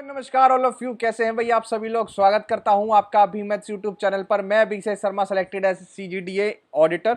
नमस्कार all of you, कैसे हैं भाई आप सभी लोग। स्वागत करता हूं आपका अभिमत यूट्यूब चैनल पर। मैं Abhishek Sharma, selected as CGDA auditor.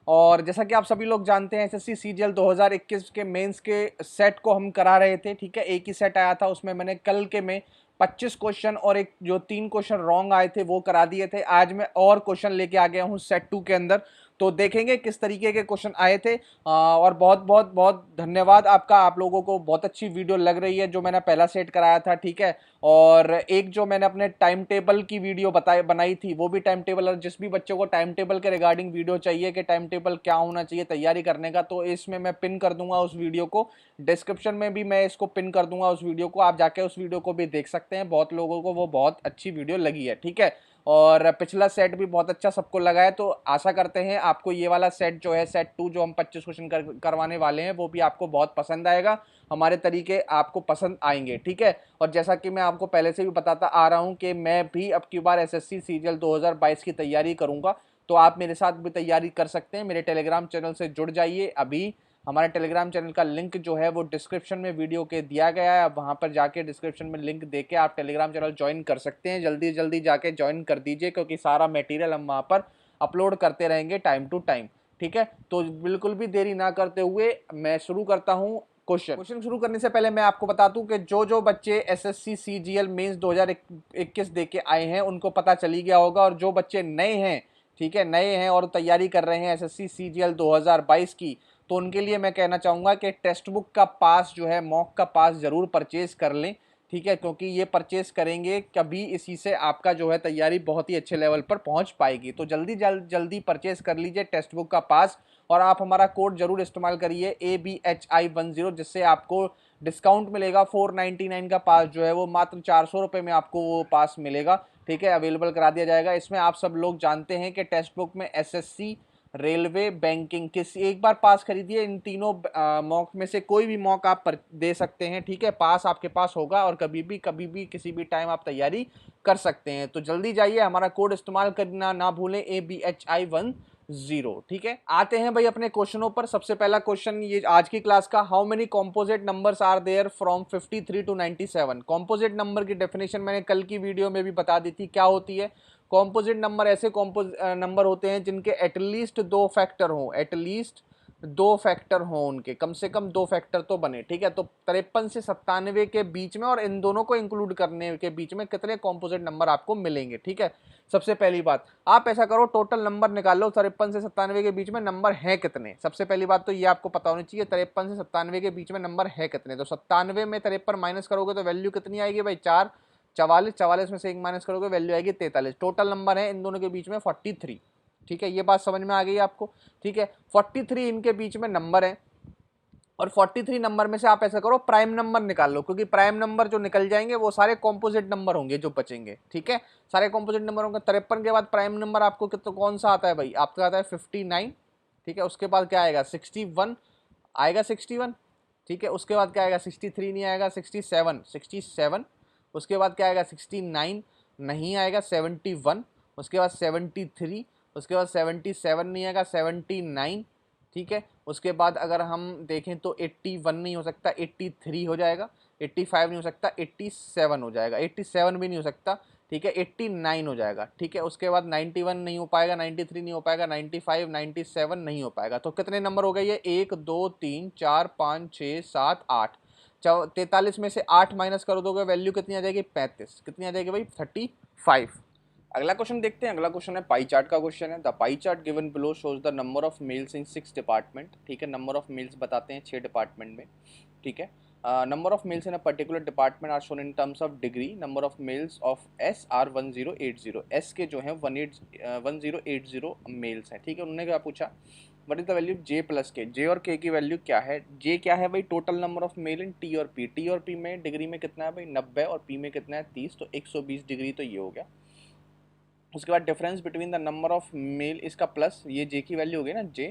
और जैसा कि आप सभी लोग जानते हैं, SSC CGL 2021 के मेंस के सेट को हम करा रहे थे। ठीक है, एक ही सेट आया था, उसमें मैंने कल के में 25 क्वेश्चन और एक जो 3 क्वेश्चन रॉन्ग आए थे वो करा दिए थे। आज मैं और क्वेश्चन लेके आ गया हूं सेट 2 के अंदर, तो देखेंगे किस तरीके के क्वेश्चन आए थे। और बहुत बहुत बहुत धन्यवाद आपका, आप लोगों को बहुत अच्छी वीडियो लग रही है जो मैंने पहला सेट कराया था। ठीक है, और एक जो मैंने अपने टाइम टेबल की वीडियो बनाई थी, वो भी टाइम टेबल, और जिस भी बच्चों को टाइम टेबल के रिगार्डिंग वीडियो चाहिए कि टाइम टेबल क्या होना चाहिए तैयारी करने का, तो इसमें मैं पिन कर दूंगा उस वीडियो को। डिस्क्रिप्शन में भी मैं इसको पिन कर दूंगा उस वीडियो को, आप जाके उस वीडियो को भी देख सकते हैं। बहुत लोगों को वो बहुत अच्छी वीडियो लगी है। ठीक है, और पिछला सेट भी बहुत अच्छा सबको लगा है, तो आशा करते हैं आपको ये वाला सेट जो है, सेट 2 जो हम 25 क्वेश्चन करवाने वाले हैं, वो भी आपको बहुत पसंद आएगा। हमारे तरीके आपको पसंद आएंगे। ठीक है, और जैसा कि मैं आपको पहले से भी बताता आ रहा हूं कि मैं भी अब की बार SSC CGL 2022 की तैयारी करूंगा, तो आप मेरे साथ भी तैयारी कर सकते हैं। मेरे टेलीग्राम चैनल से जुड़ जाइए। अभी हमारे टेलीग्राम चैनल का लिंक जो है वो डिस्क्रिप्शन में वीडियो के दिया गया है, आप वहां पर जाके डिस्क्रिप्शन में लिंक देके आप टेलीग्राम चैनल ज्वाइन कर सकते हैं। जल्दी जल्दी जाके ज्वाइन कर दीजिए, क्योंकि सारा मटेरियल हम वहां पर अपलोड करते रहेंगे टाइम टू टाइम। ठीक है, तो बिल्कुल भी देरी ना करते हुए मैं शुरू करता हूँ। क्वेश्चन शुरू करने से पहले मैं आपको बता दूं कि जो जो बच्चे SSC CGL मेंस 2021 दे के आए हैं उनको पता चली गया होगा, और जो बच्चे नए हैं, ठीक है, नए हैं और तैयारी कर रहे हैं SSC CGL 2022 की, तो उनके लिए मैं कहना चाहूंगा कि टेक्स्ट बुक का पास जो है, मॉक का पास जरूर परचेज कर लें। ठीक है, क्योंकि ये परचेज करेंगे कभी, इसी से आपका जो है तैयारी बहुत ही अच्छे लेवल पर पहुंच पाएगी। तो जल्दी परचेज कर लीजिए टेक्स्ट बुक का पास, और आप हमारा कोड जरूर इस्तेमाल करिए ABHI10, जिससे आपको डिस्काउंट मिलेगा। 499 का पास जो है वो मात्र 400 रुपये में आपको वो पास मिलेगा। ठीक है, अवेलेबल करा दिया जाएगा। इसमें आप सब लोग जानते हैं कि टेक्स्ट बुक में SSC, रेलवे, बैंकिंग, किसी एक बार पास खरीदिए, इन तीनों मॉक में से कोई भी मॉक आप दे सकते हैं। ठीक है, पास आपके पास होगा और कभी भी किसी भी टाइम आप तैयारी कर सकते हैं। तो जल्दी जाइए, हमारा कोड इस्तेमाल करना ना भूलें, ABHI10। ठीक है, आते हैं भाई अपने क्वेश्चनों पर। सबसे पहला क्वेश्चन ये आज की क्लास का, how many composite numbers are there from 53 to 97। Composite number की डेफिनेशन मैंने कल की वीडियो में भी बता दी थी क्या होती है। कॉम्पोजिट नंबर ऐसे नंबर होते हैं जिनके एटलीस्ट 2 फैक्टर हों, एटलीस्ट 2 फैक्टर हों, उनके कम से कम 2 फैक्टर तो बने। ठीक है, तो 53 से 97 के बीच में और इन दोनों को इंक्लूड करने के बीच में कितने कॉम्पोजिट नंबर आपको मिलेंगे। ठीक है, सबसे पहली बात आप ऐसा करो, टोटल नंबर निकाल लो, 53 से 97 के बीच में नंबर है कितने। सबसे पहली बात तो ये आपको पता होनी चाहिए, 53 से 97 के बीच में नंबर है कितने। तो 97 में 53 माइनस करोगे तो वैल्यू कितनी आएगी भाई, 4। 44, 44 में से 1 माइनस करोगे वैल्यू आएगी 43। टोटल नंबर है इन दोनों के बीच में 43। ठीक है, ये बात समझ में आ गई आपको। ठीक है, 43 इनके बीच में नंबर है, और 43 नंबर में से आप ऐसा करो, प्राइम नंबर निकाल लो, क्योंकि प्राइम नंबर जो निकल जाएंगे वो सारे कॉम्पोजिट नंबर होंगे जो बचेंगे। ठीक है, सारे कॉम्पोजिट नंबर होंगे। 53 के बाद प्राइम नंबर आपको कितना कौन सा आता है भाई, आपका आता है 59। ठीक है, उसके बाद क्या आएगा, 61 आएगा, 61। ठीक है, उसके बाद क्या आएगा, 63 नहीं आएगा, 67, 67। उसके बाद क्या आएगा, 69 नहीं आएगा, 71। उसके बाद 73। उसके बाद 77 नहीं आएगा, 79। ठीक है, उसके बाद अगर हम देखें तो 81 नहीं हो सकता, 83 हो जाएगा। 85 नहीं हो सकता, 87 हो जाएगा। 87 भी नहीं हो सकता। ठीक है, 89 हो जाएगा। ठीक है, उसके बाद 91 नहीं हो पाएगा, 93 नहीं हो पाएगा, 95, 97 नहीं हो पाएगा। तो कितने नंबर हो गए ये, 1 2 3 4 5 6 7 8। 43 में से 8 माइनस कर दोगे वैल्यू कितनी आ जाएगी, 35। कितनी आ जाएगी भाई, 35। अगला क्वेश्चन देखते हैं। अगला क्वेश्चन है पाई चार्ट का क्वेश्चन है। The pie chart given below shows the number of males in 6 department. ठीक है, नंबर ऑफ मेल्स बताते हैं 6 डिपार्टमेंट में। ठीक है, number of males in a particular department are shown in terms of degree. Number of males of S are 1080। S के जो है 1080 मेल्स हैं। ठीक है, उन्होंने क्या पूछा, what is the value J plus के। जे और के की वैल्यू क्या है, जे क्या है भाई, total number of male in T और पी। टी और पी में डिग्री में कितना है भाई, 90, और पी में कितना है, 30, तो 120 डिग्री तो ये हो गया। उसके बाद difference between the number of male, इसका प्लस, ये जे की वैल्यू हो गई ना, जे।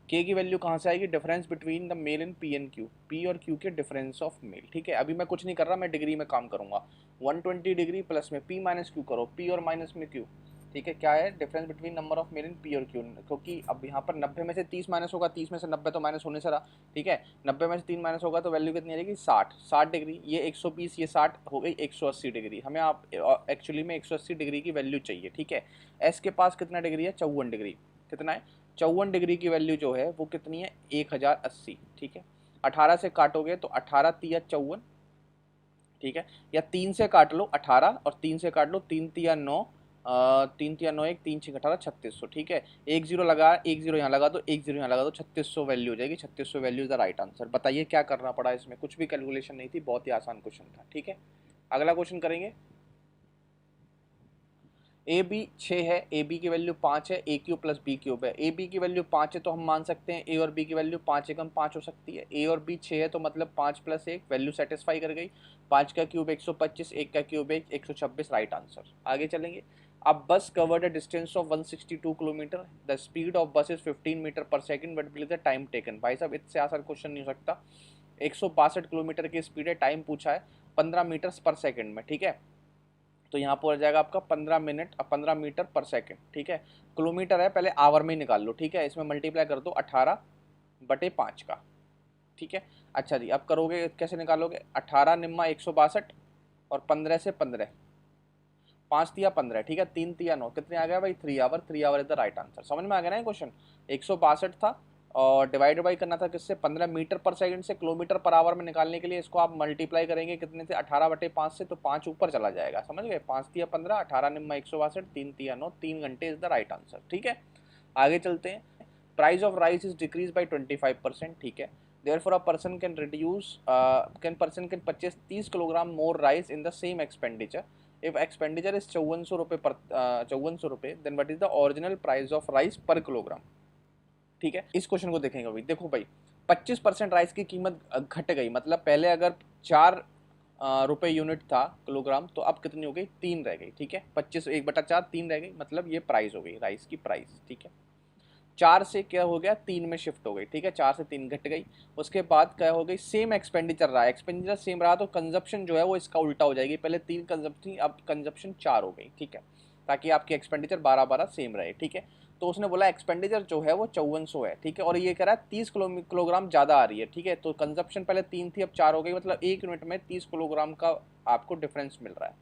के की वैल्यू कहाँ से आएगी, difference between the male in P and Q. P और क्यू के डिफरेंस ऑफ मेल। ठीक है, अभी मैं कुछ नहीं कर रहा, मैं डिग्री में काम करूंगा। 120 डिग्री प्लस में पी माइनस क्यू करो, पी और माइनस में क्यू। ठीक है, क्या है difference between number of male in P और क्यू, क्योंकि अब यहाँ पर 90 में से 30 माइनस होगा, 30 में से 90 तो माइनस होने से रहा, ठीक है, 90 में से 3 माइनस होगा तो वैल्यू कितनी रहेगी 60, 60 डिग्री, ये 120 ये 60 हो गई 180 डिग्री, हमें आप एक्चुअली में 180 डिग्री की वैल्यू चाहिए, ठीक है। एस के पास कितना डिग्री है 54 डिग्री, कितना है 54 डिग्री की वैल्यू जो है वो कितनी है 1080, ठीक है। 18 से काटोगे तो 18 तिया 54, ठीक है, या 3 से काट लो 18 और 3 से काट लो 3 तिया 9, 3 तिया 9 1 3 6 18 3600, ठीक है। एक जीरो लगा, एक जीरो यहाँ लगा दो, एक जीरो यहाँ लगा दो, 3600 वैल्यू हो जाएगी, 3600 value is the right answer. बताइए क्या करना पड़ा इसमें, कुछ भी कैलकुलेशन नहीं थी, बहुत ही आसान क्वेश्चन था, ठीक है। अगला क्वेश्चन करेंगे। ए बी 6 है, ए बी की वैल्यू 5 है, A cube plus B cube है। ए बी की वैल्यू 5 है तो हम मान सकते हैं ए और बी की वैल्यू 5 एकम 5 हो सकती है। ए और बी 6 है तो मतलब 5 प्लस 1 वैल्यू सेटिस्फाई कर गई, 5 का क्यूब 125, 1 का क्यूब 126, राइट आंसर। आगे चलेंगे। अब बस covered a distance of 162 kilometre, the speed of बस इज 15 मीटर पर second but will the time taken. भाई साहब इससे आसान क्वेश्चन नहीं हो सकता। 162 किलोमीटर की स्पीड है, टाइम पूछा है 15 मीटर पर सेकंड में, ठीक है, तो यहाँ पर हो जाएगा आपका 15 मीटर पर सेकंड, ठीक है। किलोमीटर है, पहले आवर में ही निकाल लो, ठीक है, इसमें मल्टीप्लाई कर दो 18/5 का, ठीक है। अच्छा जी, अब करोगे कैसे निकालोगे, 18 निम्मा 162 और 15 से 15, 5 तिया 15, ठीक है, 3 तिया 9, कितने आ गया भाई 3 hour, 3 hour is the right answer. समझ में आ गया ना क्वेश्चन। 162 था और डिवाइड बाई करना था किससे, 15 मीटर पर सेकंड से, किलोमीटर पर आवर में निकालने के लिए इसको आप मल्टीप्लाई करेंगे कितने से 18/5 से, तो 5 ऊपर चला जाएगा, समझ गए। 5 तिया 15, 18 निम्मा 162, 3 तिया 9, 3 घंटे इज द राइट आंसर, ठीक है। आगे चलते हैं। Price of rice is decrease by 25%, ठीक है। Therefore, a person can purchase 30 kilogram more rice in the same expenditure. If expenditure is 5400 रुपये पर 5400 रुपये, then what is the original price of rice per kilogram, ठीक है। इस question को देखेंगे भाई, देखो भाई 25% राइस की कीमत घट गई, मतलब पहले अगर 4 रुपये यूनिट था किलोग्राम, तो अब कितनी हो गई 3 रह गई, ठीक है। 25 1/4 3 रह गई, मतलब ये प्राइस हो गई राइस की प्राइस, ठीक है। 4 से क्या हो गया 3 में शिफ्ट हो गई, ठीक है, 4 से 3 घट गई। उसके बाद क्या हो गई, सेम एक्सपेंडिचर रहा, एक्सपेंडिचर सेम रहा तो कंजप्शन जो है वो इसका उल्टा हो जाएगी, पहले 3 कंजप्शन थी अब कंजप्शन 4 हो गई, ठीक है, ताकि आपकी एक्सपेंडिचर 12 सेम रहे, ठीक है। तो उसने बोला एक्सपेंडिचर जो है वो 5400 है, ठीक है, और ये कह रहा है 30 किलोग्राम ज़्यादा आ रही है, ठीक है। तो कंजप्शन पहले 3 थी अब 4 हो गई, मतलब 1 यूनिट में 30 किलोग्राम का आपको डिफरेंस मिल रहा है,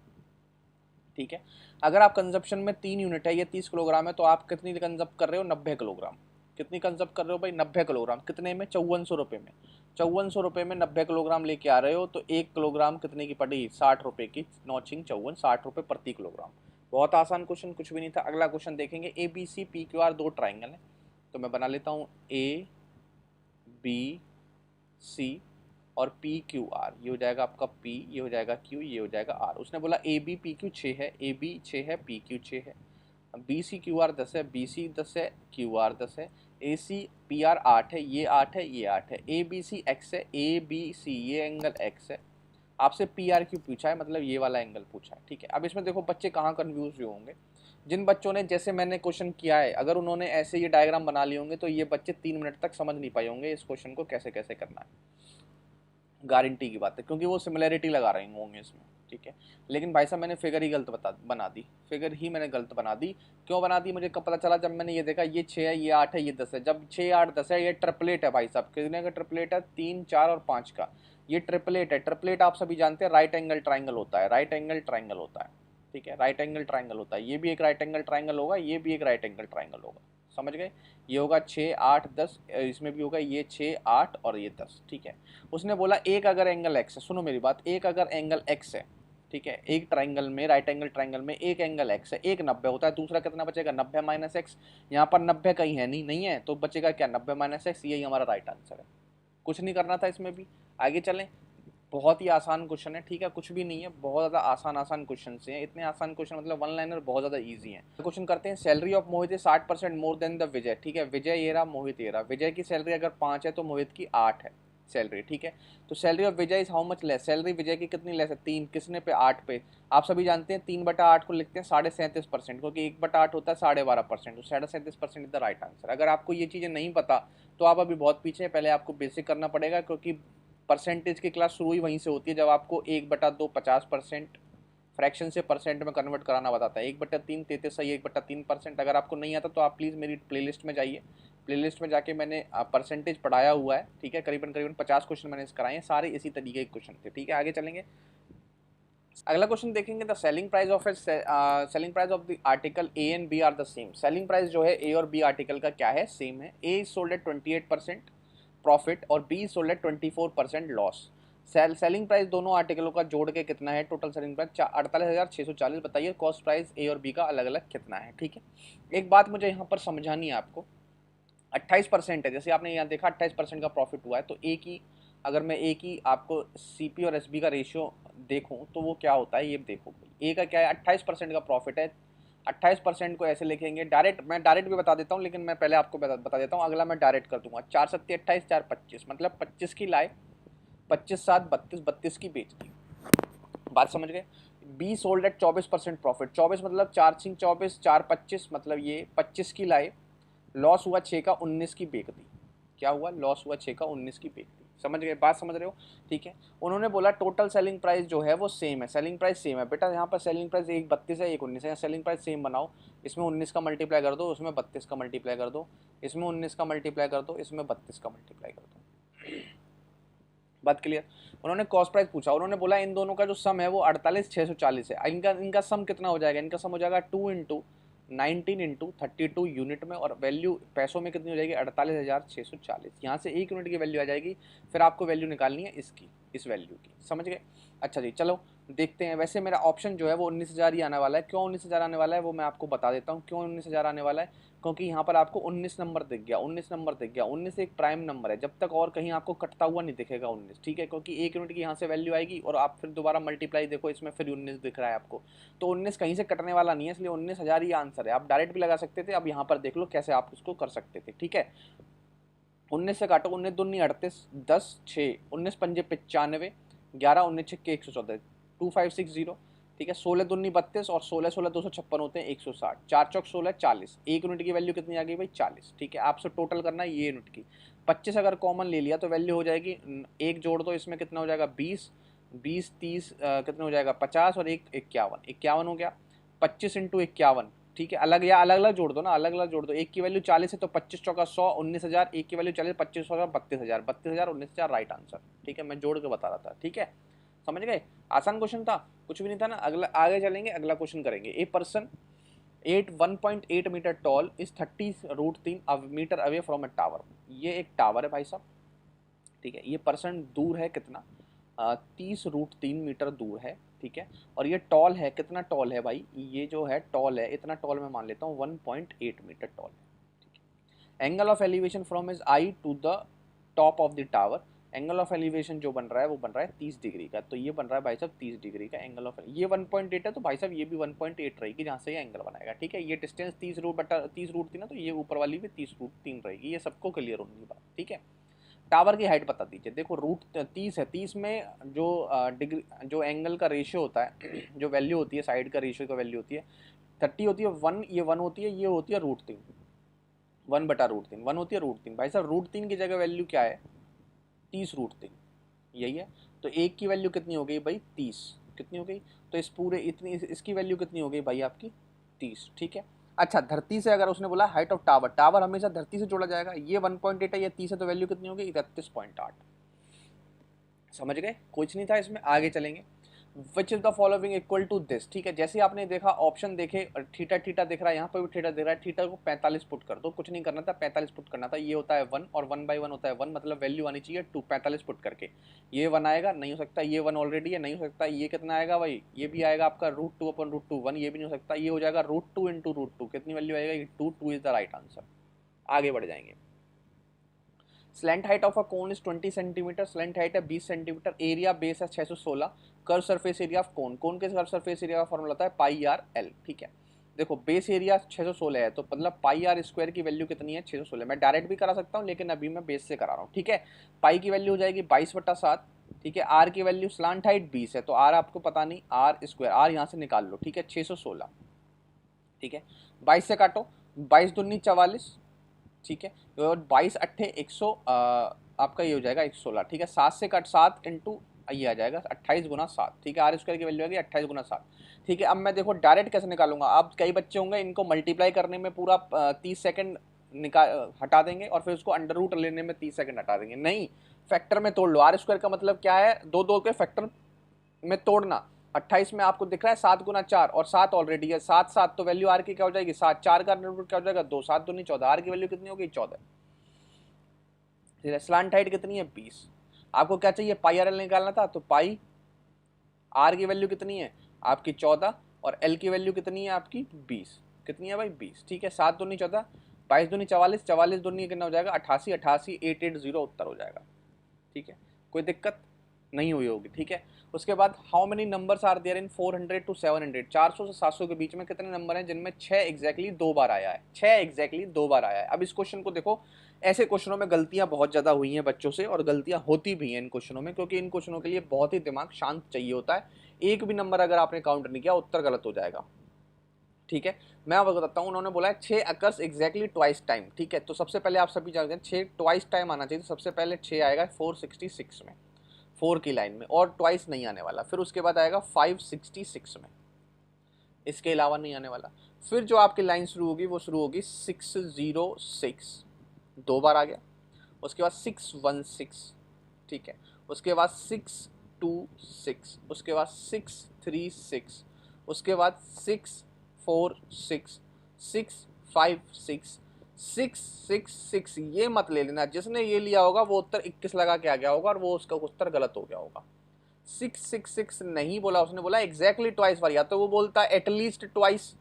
ठीक है। अगर आप कंजप्शन में 3 यूनिट है, ये 30 किलोग्राम है, तो आप कितनी कंजप्ट कर रहे हो 90 किलोग्राम, कितनी कंजप्ट कर रहे हो भाई 90 किलोग्राम, कितने में 5400 रुपये में, 5400 रुपये में 90 किलोग्राम लेके आ रहे हो, तो 1 किलोग्राम कितने की पड़ी 60 रुपये की, 9×54 60 रुपये प्रति किलोग्राम। बहुत आसान क्वेश्चन, कुछ भी नहीं था। अगला क्वेश्चन देखेंगे। ABCPQR 2 ट्राइंगल है, तो मैं बना लेता हूँ ABC और PQR, ये हो जाएगा आपका P, ये हो जाएगा Q, ये हो जाएगा R। उसने बोला ABPQ 6 है, AB 6 है, PQ 6 है, BCQR 10 है, BC 10 है, QR 10 है, ACPR 8 है, ये 8 है, ये 8 है, ABC X है, ABC ये एंगल X है, आपसे PRQ पूछा है, मतलब ये वाला एंगल पूछा है, ठीक है। अब इसमें देखो बच्चे कहाँ कन्फ्यूज हुए होंगे, जिन बच्चों ने जैसे मैंने क्वेश्चन किया है, अगर उन्होंने ऐसे ये डायग्राम बना लिए होंगे तो ये बच्चे 3 मिनट तक समझ नहीं पाए होंगे इस क्वेश्चन को कैसे कैसे करना है, गारंटी की बात है, क्योंकि वो सिमिलैरिटी लगा रहे होंगे इसमें, ठीक है। लेकिन भाई साहब मैंने फिगर ही गलत बना दी, फिगर ही मैंने गलत बना दी। क्यों बना दी मुझे कब पता चला, जब मैंने ये देखा ये 6 है, ये 8 है, ये 10 है। जब 6 8 10 है, ये ट्रिपलेट है भाई साहब, कितने का ट्रिपलेट है 3 4 और 5 का, ये ट्रिपलेट है। ट्रिपलेट आप सभी जानते हैं राइट एंगल ट्राइंगल होता है, राइट एंगल ट्राइंगल होता है, ठीक है, राइट एंगल ट्राइंगल होता है। ये भी एक राइट एंगल ट्राइंगल होगा, ये भी एक राइट एंगल ट्राइंगल होगा, समझ गए। ये होगा 6 8 10, इसमें भी होगा ये 6 8 और ये 10, ठीक है। उसने बोला एक अगर एंगल एक्स है, सुनो मेरी बात, एक अगर एंगल एक्स है, ठीक है, एक ट्राइंगल में राइट एंगल ट्राइंगल में एक एंगल एक्स है, एक 90 होता है, दूसरा कितना बचेगा 90 माइनस एक्स। यहाँ पर 90 कहीं है नहीं है, तो बचेगा क्या 90 माइनस एक्स, यही हमारा राइट आंसर है। कुछ नहीं करना था इसमें भी। आगे चलें, बहुत ही आसान क्वेश्चन है, ठीक है, कुछ भी नहीं है, बहुत ज़्यादा आसान क्वेश्चन से हैं। इतने आसान क्वेश्चन मतलब वन लाइनर बहुत ज़्यादा इजी हैं। क्वेश्चन करते हैं। सैलरी ऑफ मोहित है 60% मोर देन द विजय, ठीक है, विजय ये रहा, मोहित ये रहा। विजय की सैलरी अगर 5 है तो मोहित की 8 है सैलरी, ठीक है। तो salary of Vijay is how much less, salary Vijay की कितनी लेस है 3, किसने पे 8 पे। आप सभी जानते हैं 3/8 को लिखते हैं 37.5%, क्योंकि 1/8 होता है 12.5%, तो 37% इज द राइट आंसर। अगर आपको ये चीज़ें नहीं पता तो आप अभी बहुत पीछे, पहले आपको बेसिक करना पड़ेगा, क्योंकि परसेंटेज की क्लास शुरू ही वहीं से होती है, जब आपको 1/2 50% फ्रैक्शन से परसेंट में कन्वर्ट कराना बताता है। 1/3 33 सही 1/3%। अगर आपको नहीं आता तो आप प्लीज़ मेरी प्लेलिस्ट में जाइए, प्लेलिस्ट में जाके मैंने परसेंटेज पढ़ाया हुआ है, ठीक है। करीबन करीबन 50 क्वेश्चन मैंने कराए हैं, सारे इसी तरीके के क्वेश्चन थे, ठीक है। आगे चलेंगे, अगला क्वेश्चन देखेंगे। The selling price of selling price of the article A and B are the same. Selling price जो है ए और बी आर्टिकल का क्या है, सेम है। A is sold at 28% profit और B is sold at 24% loss. Selling price दोनों आर्टिकलों का जोड़ के कितना है, टोटल सेलिंग प्राइस 48,640। बताइए कॉस्ट प्राइस ए और बी का अलग अलग कितना है, ठीक है। एक बात मुझे यहाँ पर समझानी है आपको, 28% है, जैसे आपने यहाँ देखा 28% का प्रॉफिट हुआ है, तो ए की अगर मैं ए की आपको सीपी और एसबी का रेशियो देखूं तो वो क्या होता है, ये देखो। ए का क्या है, 28% का प्रॉफिट है। 28% को ऐसे लिखेंगे, डायरेक्ट मैं डायरेक्ट भी बता देता हूँ, लेकिन मैं पहले आपको बता देता हूँ, अगला मैं डायरेक्ट कर दूंगा। 4 सत्ती 28, 4 25, मतलब 25 की लाए, 25 7 32, 32 की बेच दी। बात समझ गए। बी सोल्ड एट 24% प्रॉफिट, 24 मतलब 4 सिंह 24, 4 25, मतलब ये 25 की लाए, लॉस हुआ 6 का 19 की बेच दी। क्या हुआ, लॉस हुआ 6 का 19 की बेच दी। समझ गए, बात समझ रहे हो, ठीक है। उन्होंने बोला टोटल सेलिंग प्राइस जो है वो सेम है, सेलिंग प्राइस सेम है। बेटा यहाँ पर सेलिंग प्राइस एक 32 है, एक 19 है, सेलिंग प्राइस सेम बनाओ। इसमें 19 का मल्टीप्लाई कर दो, उसमें 32 का मल्टीप्लाई कर दो, इसमें 19 का मल्टीप्लाई कर दो, इसमें 32 का मल्टीप्लाई कर दो। बात क्लियर। उन्होंने कॉस्ट प्राइस पूछा, उन्होंने बोला इन दोनों का जो सम है वो 48,640 है। इनका सम कितना हो जाएगा, इनका सम हो जाएगा 2 इंटू 19 इंटू 32 यूनिट में, और वैल्यू पैसों में कितनी हो जाएगी, 48,640। यहाँ से 1 यूनिट की वैल्यू आ जाएगी, फिर आपको वैल्यू निकालनी है इसकी, इस वैल्यू की। समझ गए। अच्छा जी, चलो देखते हैं। वैसे मेरा ऑप्शन जो है वो 19,000 ही आने वाला है। क्यों 19,000 आने वाला है वो मैं आपको बता देता हूँ। क्यों 19,000 आने वाला है, क्योंकि यहाँ पर आपको 19 नंबर दिख गया, 19 नंबर दिख गया। 19 एक प्राइम नंबर है, जब तक और कहीं आपको कटता हुआ नहीं दिखेगा 19, ठीक है। क्योंकि 1 यूनिट की यहाँ से वैल्यू आएगी और आप फिर दोबारा मल्टीप्लाई देखो, इसमें फिर 19 दिख रहा है आपको, तो 19 कहीं से कटने वाला नहीं है, इसलिए 19,000 ही आंसर है। आप डायरेक्ट भी लगा सकते थे, अब यहाँ पर देख लो कैसे आप उसको कर सकते थे, ठीक है। 19 से काटो, 19 दूनी 38, 10 6, 19 पंजे 95, 11 19 छक्के 114, 2560, ठीक है। 16 दूनी 32 और 16 16 256 होते हैं 160, 4 चौक 16 40। 1 यूनिट की वैल्यू कितनी आ गई भाई, 40, ठीक है। आपसे टोटल करना है ये यूनिट की। 25 अगर कॉमन ले लिया तो वैल्यू हो जाएगी, एक जोड़ दो, इसमें कितना हो जाएगा 20, 20 30 कितना हो जाएगा 50, और एक 51, 51 हो गया। 25 इंटू 51, ठीक है। अलग या अलग अलग जोड़ दो ना, अलग अलग जोड़ दो। एक की वैल्यू 40 है तो 25 चौका 100, 19,000। एक की वैल्यू 40, 25 चौका 32,000, 32,000 19,000 राइट आंसर, ठीक है। मैं जोड़ के बता रहा था, ठीक है। समझ गए, आसान क्वेश्चन था, कुछ भी नहीं था ना। अगला आगे चलेंगे, अगला क्वेश्चन करेंगे। A person 1.8 metre tall is 30√3 metre away from a tower. ये एक टावर है भाई साहब, ठीक है। ये पर्सन दूर है कितना, 30√3 मीटर दूर है, ठीक है। और ये टॉल है, कितना टॉल है भाई, ये जो है टॉल है, इतना टॉल मैं मान लेता हूँ 1.8 मीटर टॉल है, ठीक है। Angle of elevation from his eye to the top of the tower. Angle of elevation जो बन रहा है वो बन रहा है 30 डिग्री का, तो ये बन रहा है भाई साहब 30 डिग्री का एंगल ऑफ, ये 1.8 है तो भाई साहब ये भी 1.8 रहेगी जहाँ से ये एंगल बनाएगा, ठीक है। ये डिस्टेंस 30√3 ना, तो ये ऊपर वाली भी 30√3 रहेगी। ये सबको क्लियर होनी बात, ठीक है। टावर की हाइट बता दीजिए। देखो रूट 30 है, 30 में जो डिग्री जो एंगल का रेशियो होता है, जो वैल्यू होती है साइड का रेशियो का वैल्यू होती है 30 होती है 1, ये 1 होती है, ये होती है √3, 1/√3, 1 होती है √3। भाई साहब √3 की जगह वैल्यू क्या है, 30√3, यही है। तो एक की वैल्यू कितनी हो गई भाई 30, कितनी हो गई, तो इस पूरे इतनी इसकी वैल्यू कितनी हो गई भाई आपकी 30, ठीक है। अच्छा, धरती से अगर उसने बोला हाइट ऑफ टावर, टावर हमेशा धरती से जोड़ा जाएगा। ये 1.8 है, ये 30 है, तो वैल्यू कितनी होगी 31.8। समझ गए, कुछ नहीं था इसमें। आगे चलेंगे। Which is the following equal to this, ठीक है। जैसे आपने देखा ऑप्शन देखे, थीटा थीटा दिख रहा है, यहाँ पर भी थीटा दिख रहा है। थीटा को 45 पुट कर दो, कुछ नहीं करना था, 45 पुट करना था। ये होता है 1 और 1/1 होता है 1, मतलब वैल्यू आनी चाहिए 2, 45 पुट करके। ये 1 आएगा, नहीं हो सकता, ये 1 ऑलरेडी है, नहीं हो सकता। ये कितना आएगा भाई, ये भी आएगा आपका √2/√2, 1, ये भी नहीं हो सकता। ये हो जाएगा √2 इंटू √2, कितनी वैल्यू आएगा 2, 2 इज द राइट आंसर। आगे बढ़ जाएंगे। Slant height of a cone is 20 centimetre, slant height है 20 सेंटीमीटर, एरिया बेस है 616, curve surface area of cone, cone के कर्व सरफेस एरिया का फॉर्मूला होता है πr/l, ठीक है। देखो बेस एरिया 616 है, तो मतलब πr² की वैल्यू कितनी है 616। मैं डायरेक्ट भी करा सकता हूँ, लेकिन अभी मैं बेस से करा रहा हूँ, ठीक है। पाई की वैल्यू हो जाएगी 22/7, ठीक है। आर की वैल्यू स्लांट हाइट 20 है, तो आर आपको पता नहीं, r², आर यहाँ से निकाल लो, ठीक है, 616, ठीक है। 22 से काटो, 22 दूनी 44, ठीक है। और 22 अट्ठे 100, आपका ये हो जाएगा 116, ठीक है। 7 से कट 7 इंटू ये आ जाएगा 28 गुना 7, ठीक है। आर स्क्वायर की वैल्यू आएगी 28 गुना 7, ठीक है। अब मैं देखो डायरेक्ट कैसे निकालूंगा। अब कई बच्चे होंगे इनको मल्टीप्लाई करने में पूरा 30 सेकंड हटा देंगे और फिर उसको अंडर रूट लेने में 30 सेकंड हटा देंगे। नहीं, फैक्टर में तोड़ लो। आर स्क्वायर का मतलब क्या है, दो दो के फैक्टर में तोड़ना। 28 में आपको दिख रहा है 7 गुना 4 और 7 ऑलरेडी है, 7 7 तो वैल्यू आर की क्या हो जाएगी 7, 4 का अंडर रूट क्या हो जाएगा 2, 7 दूनी 14, आर की वैल्यू कितनी होगी 14। स्लांट हाइट कितनी है 20। आपको क्या चाहिए पाई आर एल निकालना था, तो पाई आर की वैल्यू कितनी है आपकी 14 और एल की वैल्यू कितनी है आपकी 20। कितनी है भाई 20, ठीक है। 7 दूनी 14, 22 दूनी 44, 44 दूनी कितना हो जाएगा 88, 88 880 उत्तर हो जाएगा, ठीक है। कोई दिक्कत नहीं हुई होगी, ठीक है। उसके बाद how many numbers are there in 400 to 700, 400 से 700 के बीच में कितने नंबर हैं जिनमें 6 एग्जैक्टली 2 बार आया है, 6 एग्जैक्टली 2 बार आया है। अब इस क्वेश्चन को देखो, ऐसे क्वेश्चनों में गलतियां बहुत ज़्यादा हुई हैं बच्चों से और गलतियां होती भी हैं इन क्वेश्चनों में, क्योंकि इन क्वेश्चनों के लिए बहुत ही दिमाग शांत चाहिए होता है। एक भी नंबर अगर आपने काउंट नहीं किया उत्तर गलत हो जाएगा, ठीक है। मैं आपको बताता हूँ, उन्होंने बोला है 6 अकर्स एग्जैक्टली ट्वाइस टाइम, ठीक है। तो सबसे पहले आप सभी जानते हैं 6 ट्वाइस टाइम आना चाहिए, तो सबसे पहले 6 आएगा 466 में, 4 की लाइन में, और ट्वाइस नहीं आने वाला। फिर उसके बाद आएगा 566 में, इसके अलावा नहीं आने वाला। फिर जो आपकी लाइन शुरू होगी वो शुरू होगी 606, 2 बार आ गया। उसके बाद 616, ठीक है। उसके बाद 626, उसके बाद 636, उसके बाद 646, 656, 666। ये मत ले लेना, जिसने ये लिया होगा वो उत्तर 21 लगा के आ गया होगा और वो उसका उत्तर गलत हो गया होगा। 666 नहीं बोला उसने, बोला एग्जैक्टली ट्वाइस बार, या तो वो बोलता एटलीस्ट ट्वाइस।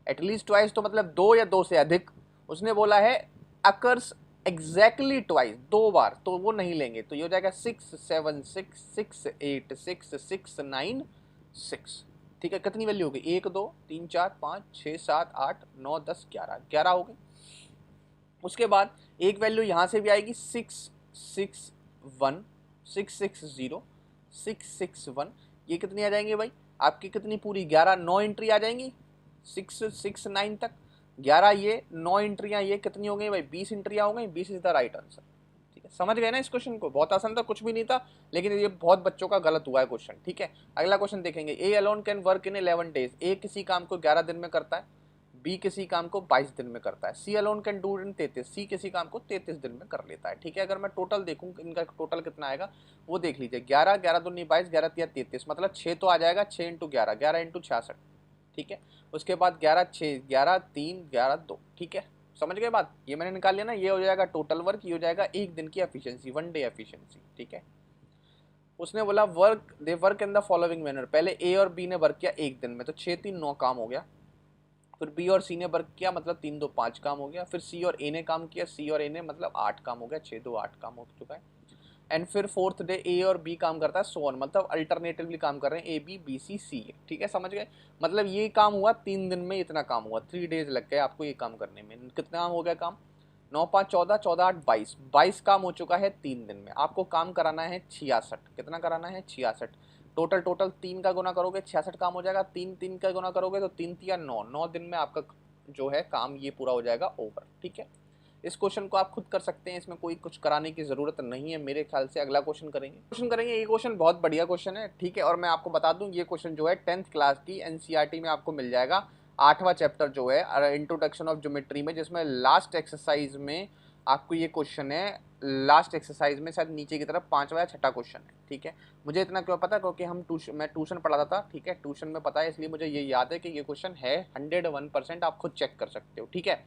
एटलीस्ट ट्वाइस तो मतलब 2 या 2 से अधिक, उसने बोला है अकर्स एग्जैक्टली ट्वाइस, 2 बार, तो वो नहीं लेंगे। तो ये हो जाएगा 676, 686, 696, ठीक है। कितनी वैल्यू होगी 1 2 3 4 5 6 7 8 9 10 11, 11 हो गई। उसके बाद एक वैल्यू यहां से भी आएगी 661, 660, 661। ये कितनी आ जाएंगे भाई आपकी, कितनी पूरी 11, 9 एंट्री आ जाएंगी 669 तक। 11 ये 9 एंट्रियां ये कितनी हो गई भाई 20 एंट्रियां हो गई। 20 इज द राइट आंसर, ठीक है। समझ गए ना इस क्वेश्चन को, बहुत आसान था, कुछ भी नहीं था, लेकिन ये बहुत बच्चों का गलत हुआ है क्वेश्चन, ठीक है। अगला क्वेश्चन देखेंगे। A alone can work in 11 days, A किसी काम को 11 दिन में करता है, बी किसी काम को 22 दिन में करता है, C alone can do in 33, C किसी काम को 33 दिन में कर लेता है, ठीक है। अगर मैं टोटल देखूं इनका टोटल कितना आएगा वो देख लीजिए। 11, 11 दूनी 22, 11 तिया 33, मतलब 6 तो आ जाएगा, 6 इंटू 11, 11 इंटू 66, ठीक है। उसके बाद 11 6, 11 3, 11 2, ठीक है। समझ गए बात, ये मैंने निकाल लिया ना। ये हो जाएगा टोटल वर्क, ये हो जाएगा एक दिन की एफिशिएंसी, 1 डे एफिशिएंसी, ठीक है। उसने बोला work they work in the following manner, पहले ए और बी ने वर्क किया एक दिन में, तो 6 3 9 काम हो गया। फिर बी और सी ने वर्क किया, मतलब 3 2 5 काम हो गया। फिर सी और ए ने काम किया, सी और ए ने, मतलब 8 काम हो गया, 6 2 8 काम हो चुका है। एंड फिर फोर्थ डे ए और बी काम करता है, सो ऑन, मतलब अल्टरनेटिवली काम कर रहे हैं, ए बी बी सी सी ए, ठीक है। समझ गए, मतलब ये काम हुआ 3 दिन में, इतना काम हुआ, 3 डेज लग गए आपको ये काम करने में। कितना काम हो गया काम, 9 5 14, 14 8 22, 22 काम हो चुका है 3 दिन में। आपको काम कराना है 66, कितना कराना है 66। टोटल टोटल 3 का गुना करोगे 66 काम हो जाएगा, 3 3 का गुना करोगे तो 3 तिया 9, 9 दिन में आपका जो है काम ये पूरा हो जाएगा ओवर, ठीक है। इस क्वेश्चन को आप खुद कर सकते हैं, इसमें कोई कुछ कराने की जरूरत नहीं है मेरे ख्याल से। अगला क्वेश्चन करेंगे। ये क्वेश्चन बहुत बढ़िया क्वेश्चन है, ठीक है। और मैं आपको बता दूं ये क्वेश्चन जो है 10th क्लास की एनसीईआरटी में आपको मिल जाएगा, 8वां चैप्टर जो है इंट्रोडक्शन ऑफ ज्योमेट्री में, जिसमें लास्ट एक्सरसाइज में आपको ये क्वेश्चन है। लास्ट एक्सरसाइज में शायद नीचे की तरफ 5वां या 6ठा क्वेश्चन है, ठीक है। मुझे इतना क्यों पता, क्योंकि मैं ट्यूशन पढ़ाता था, ठीक है। ट्यूशन में पता है, इसलिए मुझे ये याद है कि ये क्वेश्चन है 101%, आप खुद चेक कर सकते हो, ठीक है।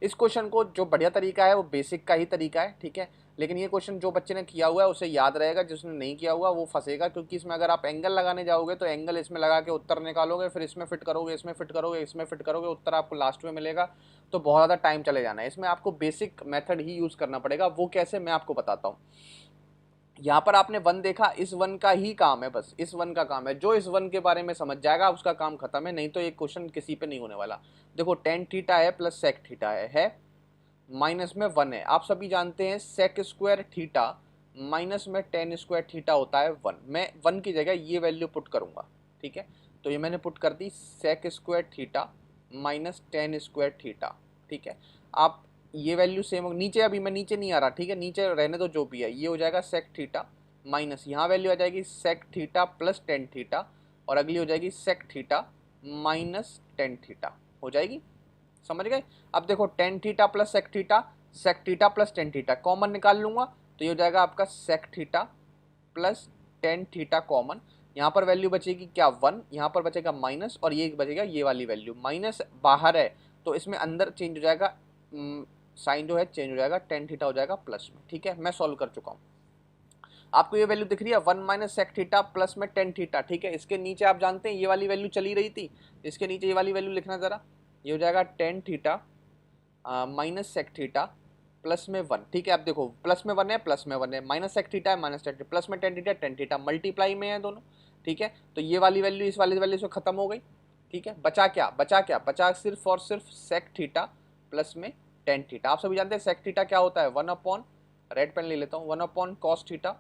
इस क्वेश्चन को जो बढ़िया तरीका है वो बेसिक का ही तरीका है, ठीक है। लेकिन ये क्वेश्चन जो बच्चे ने किया हुआ है उसे याद रहेगा, जिसने नहीं किया हुआ वो फंसेगा, क्योंकि इसमें अगर आप एंगल लगाने जाओगे तो एंगल इसमें लगा के उत्तर निकालोगे, फिर इसमें फिट करोगे, इसमें फिट करोगे, इसमें फिट करोगे, उत्तर आपको लास्ट में मिलेगा, तो बहुत ज़्यादा टाइम चले जाना है। इसमें आपको बेसिक मेथड ही यूज़ करना पड़ेगा। वो कैसे, मैं आपको बताता हूँ। यहाँ पर आपने वन देखा, इस वन का ही काम है, बस इस वन का काम है। जो इस वन के बारे में समझ जाएगा उसका काम खत्म है, नहीं तो ये क्वेश्चन किसी पे नहीं होने वाला। देखो टेन थीटा है प्लस सेक थीटा है माइनस में 1 है। आप सभी जानते हैं सेक स्क्वायर थीटा माइनस में टेन स्क्वायर थीटा होता है 1। मैं 1 की जगह ये वैल्यू पुट करूंगा, ठीक है। तो ये मैंने पुट कर दी, sec square theta minus ten square theta, ठीक है। आप ये वैल्यू सेम हो नीचे, अभी मैं नीचे नहीं आ रहा, ठीक है, नीचे रहने दो जो भी है। ये हो जाएगा सेक थीटा माइनस यहाँ वैल्यू आ जाएगी sec theta plus tan theta, और अगली हो जाएगी sec theta minus tan theta हो जाएगी। समझ गए। अब देखो tan theta plus sec theta plus tan theta common निकाल लूंगा तो ये हो जाएगा आपका sec theta plus tan theta common. यहाँ पर वैल्यू बचेगी क्या 1, यहाँ पर बचेगा माइनस, और ये बचेगा ये वाली वैल्यू, माइनस बाहर है तो इसमें अंदर चेंज हो जाएगा, साइन जो है चेंज हो जाएगा, टेन थीटा हो जाएगा प्लस में। ठीक है, मैं सॉल्व कर चुका हूँ। आपको ये वैल्यू दिख रही है 1 माइनस सेक थीटा प्लस में टेन थीटा। ठीक है, इसके नीचे आप जानते हैं ये वाली वैल्यू चली रही थी, इसके नीचे ये वाली वैल्यू लिखना जरा, ये हो जाएगा tan theta minus sec theta plus में 1। ठीक है, अब देखो प्लस में 1 है प्लस में 1 है, माइनस सेक थीटा है माइनस टेन थीटा, प्लस में टेन थीटा मल्टीप्लाई में है दोनों। ठीक है, तो ये वाली वैल्यू इस वाली वैल्यू से खत्म हो गई। ठीक है, बचा सिर्फ और सिर्फ सेक थीटा प्लस में टेन थीटा। आप सभी जानते हैं सेक थीटा क्या होता है, 1 अपॉन, रेड पेन ले लेता हूँ, 1 अपॉन कॉस थीटा,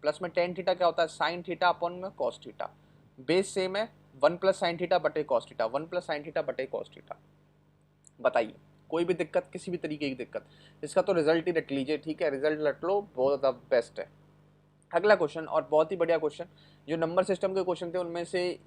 प्लस में टेन थीटा क्या होता है साइन थीटा अपॉन में कॉस थीटा। बेस सेम है, 1 प्लस साइन थीटा बटे cos theta, 1 plus sine theta बटे कॉस थीटा। बताइए कोई भी दिक्कत, किसी भी तरीके की दिक्कत, इसका तो रिजल्ट ही रट लीजिए। ठीक है, रिजल्ट रट लो, बहुत ज़्यादा बेस्ट है। अगला क्वेश्चन, और बहुत ही बढ़िया क्वेश्चन, जो नंबर सिस्टम के क्वेश्चन थे उनमें से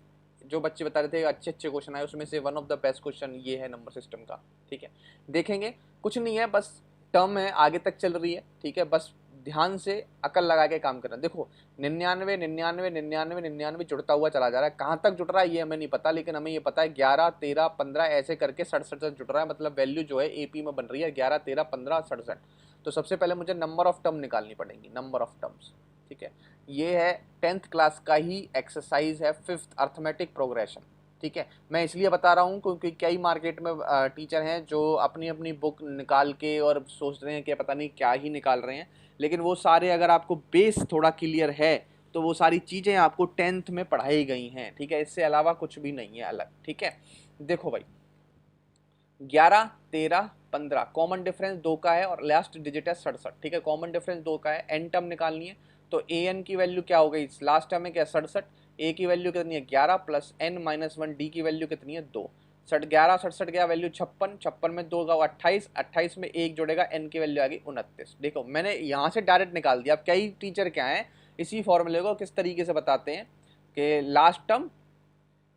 जो बच्चे बता रहे थे अच्छे अच्छे क्वेश्चन आए, उसमें से one of the best question ये है नंबर सिस्टम का। ठीक है, देखेंगे, कुछ नहीं है, बस टर्म है आगे तक चल रही है। ठीक है, बस ध्यान से अकल लगा के काम करना। देखो 99 99 99 99 जुड़ता हुआ चला जा रहा है, कहाँ तक जुड़ रहा है ये हमें नहीं पता, लेकिन हमें ये पता है 11 13 15 ऐसे करके 67 तक जुड़ रहा है, मतलब वैल्यू जो है एपी में बन रही है 11 13 15 67। तो सबसे पहले मुझे नंबर ऑफ टर्म निकालनी पड़ेगी, नंबर ऑफ टर्म्स। ठीक है, ये है 10th क्लास का ही एक्सरसाइज है, 5th अर्थमेटिक प्रोग्रेशन। ठीक है, मैं इसलिए बता रहा हूँ क्योंकि कई मार्केट में टीचर हैं जो अपनी अपनी बुक निकाल के और सोच रहे हैं कि पता नहीं क्या ही निकाल रहे हैं, लेकिन वो सारे अगर आपको बेस थोड़ा क्लियर है तो वो सारी चीज़ें आपको 10th में पढ़ाई गई हैं। ठीक है, इससे अलावा कुछ भी नहीं है अलग। ठीक है, देखो भाई 11 13 15 कॉमन डिफरेंस 2 का है और लास्ट डिजिट है 67। ठीक है, कॉमन डिफरेंस 2 का है, एन टर्म निकालनी है तो ए एन की वैल्यू क्या हो गई, लास्ट टर्म में क्या 67, ए की वैल्यू कितनी है 11 प्लस एन माइनस 1, डी की वैल्यू कितनी है 2, 67 गया वैल्यू 56, 56 में 2 का 28, 28 में 1 जोड़ेगा, एन की वैल्यू आ गई 29। देखो मैंने यहाँ से डायरेक्ट निकाल दिया। अब कई टीचर क्या हैं इसी फॉर्मूले को किस तरीके से बताते हैं कि लास्ट टर्म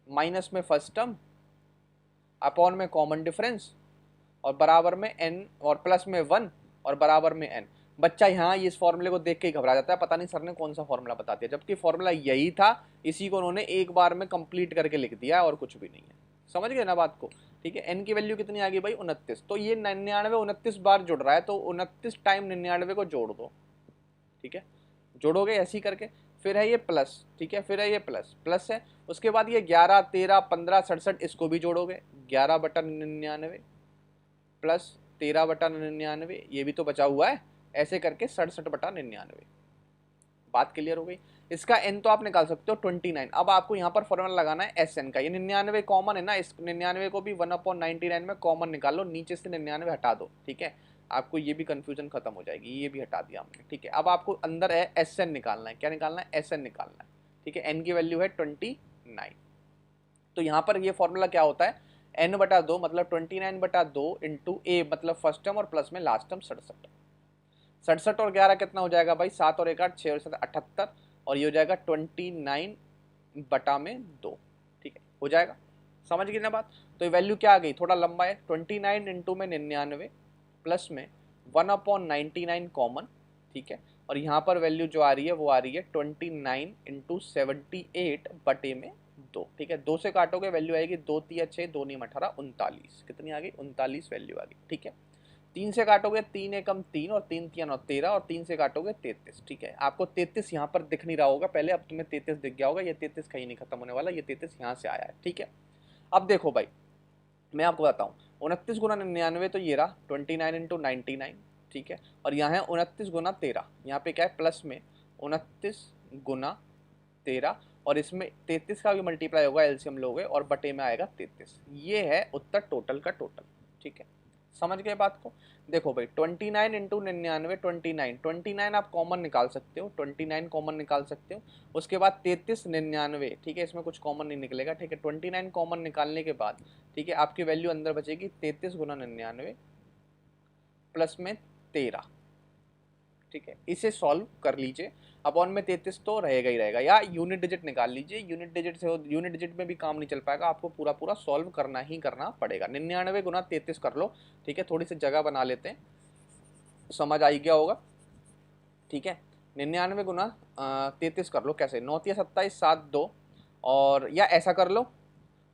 माइनस में फर्स्ट टर्म अपॉन में कॉमन डिफरेंस और बराबर में n और प्लस में 1 और बराबर में n। बच्चा यहाँ इस फॉर्मूले को देख के ही घबरा जाता है, पता नहीं सर ने कौन सा फॉर्मूला बता दिया, जबकि फॉर्मूला यही था, इसी को उन्होंने एक बार में कंप्लीट करके लिख दिया है और कुछ भी नहीं है। समझ गए ना बात को। ठीक है, n की वैल्यू कितनी आ गई भाई 29, तो ये 99 29 बार जुड़ रहा है तो 29 टाइम 99 को जोड़ दो। ठीक है, जोड़ोगे ऐसे ही करके, फिर है ये प्लस। ठीक है, फिर है ये प्लस, प्लस है, उसके बाद ये 11 13 15 67 इसको भी जोड़ोगे, 11 बटा 99 प्लस 13 बटा 99, ये भी तो बचा हुआ है, ऐसे करके 67 बटा 99। बात क्लियर हो गई। इसका n तो आप निकाल सकते हो 29। अब आपको यहाँ पर फॉर्मूला लगाना है एस एन का, ये 99 कॉमन है ना, इस 99 को भी 1/99 में कॉमन निकाल लो, नीचे से 99 हटा दो। ठीक है, आपको ये भी कंफ्यूजन खत्म हो जाएगी, ये भी हटा दिया हमने। ठीक है, अब आपको अंदर है एस एन निकालना है, क्या निकालना है एस एन निकालना है। ठीक है, n की वैल्यू है 29। तो यहाँ पर ये फॉर्मूला क्या होता है, n बटा 2 मतलब 29 बटा 2 इंटू ए मतलब फर्स्ट टर्म और प्लस में लास्ट टर्म 67। 67 और 11 कितना हो जाएगा भाई, 7 और 1 8 6 और 7 78, और ये हो जाएगा 29 बटा में 2। ठीक है, हो जाएगा, समझ गए ना बात। तो ये वैल्यू क्या आ गई, थोड़ा लंबा है, 29 इंटू में 99 प्लस में 1/99 कॉमन। ठीक है, और यहाँ पर वैल्यू जो आ रही है वो आ रही है 29 इंटू 78 बटे में 2। ठीक है, 2 से काटोगे वैल्यू आएगी 2 3 6 2 9 18 39, कितनी आ गई 39 वैल्यू आ गई। ठीक है, 3 से काटोगे 3 एकम 3 और 3 3 9 13 और 3 से काटोगे 33। ठीक है, आपको 33 यहाँ पर दिख नहीं रहा होगा पहले, अब तुम्हें 33 दिख गया होगा, ये 33 कहीं नहीं खत्म होने वाला, ये 33 यहाँ से आया है। ठीक है, अब देखो भाई मैं आपको बताता हूँ, 29 गुना 99 तो ये रहा 29 इंटू 99। ठीक है, और यहाँ है 29 गुना 13, यहाँ पे क्या है प्लस में 29 गुना 13 और इसमें 33 का भी मल्टीप्लाई होगा, एलसीएम लोगे और बटे में आएगा 33। ये है उत्तर टोटल का टोटल। ठीक है, समझ गए बात को। देखो भाई 29 इंटू 99 29 आप कॉमन निकाल सकते हो, 29 कॉमन निकाल सकते हो, उसके बाद 33 99। ठीक है, इसमें कुछ कॉमन नहीं निकलेगा। ठीक है, 29 कॉमन निकालने के बाद ठीक है आपकी वैल्यू अंदर बचेगी 33 गुना 99 प्लस में 13। ठीक है, इसे सॉल्व कर लीजिए। अपॉन में 33 तो रहेगा ही रहेगा, या यूनिट डिजिट निकाल लीजिए। यूनिट डिजिट से यूनिट डिजिट में भी काम नहीं चल पाएगा, आपको पूरा पूरा सॉल्व करना ही करना पड़ेगा। 99 गुना 33 कर लो, ठीक है, थोड़ी सी जगह बना लेते हैं, समझ आई गया होगा, ठीक है। 99 गुना 33 कर लो, कैसे, 9 या 27 7 2, और या ऐसा कर लो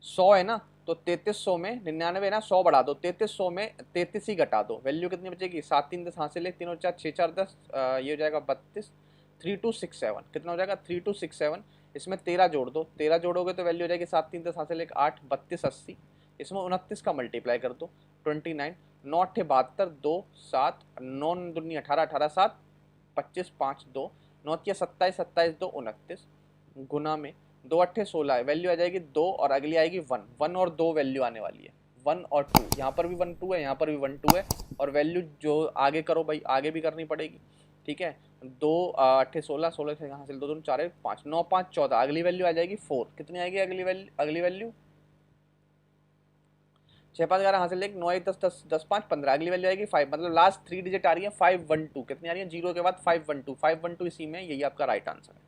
100 है ना, तो 3300 में 99 ना 100 बढ़ा दो, 3300 में 33 ही घटा दो, वैल्यू कितनी बचेगी, 7 3 10 हासिल 1 3 और 4 6 4 10, ये हो जाएगा 32, 3267 कितना हो जाएगा 3267। इसमें 13 जोड़ दो, 13 जोड़ोगे तो वैल्यू हो जाएगी 7 3 10 हासिल 1 8 32 80, इसमें 29 का मल्टीप्लाई कर दो 29, 9 8 72 2 7 9 दूनी 18 18 7 25 5 2 9 27 27 2 29 गुना में 2 अट्ठे 16 वैल्यू आ जाएगी 2 और अगली आएगी 1 1 और 2 वैल्यू आने वाली है 1 और 2, यहाँ पर भी 1 2 है, यहाँ पर भी 1 2 है, और वैल्यू जो आगे करो भाई आगे भी करनी पड़ेगी, ठीक है। 2 अट्ठे 16 16 से यहाँ से 2 2 4 5 9 5 14, अगली वैल्यू आ जाएगी 4, कितनी आएगी अगली वैल्यू 6 5 11 हासिल 1 9 1 10 10 10 5 15, अगली वैल्यू आएगी 5, मतलब लास्ट 3 डिजिट आ रही है 512, कितनी आ रही है 0 के बाद 512 इसी में, यही आपका राइट आंसर है।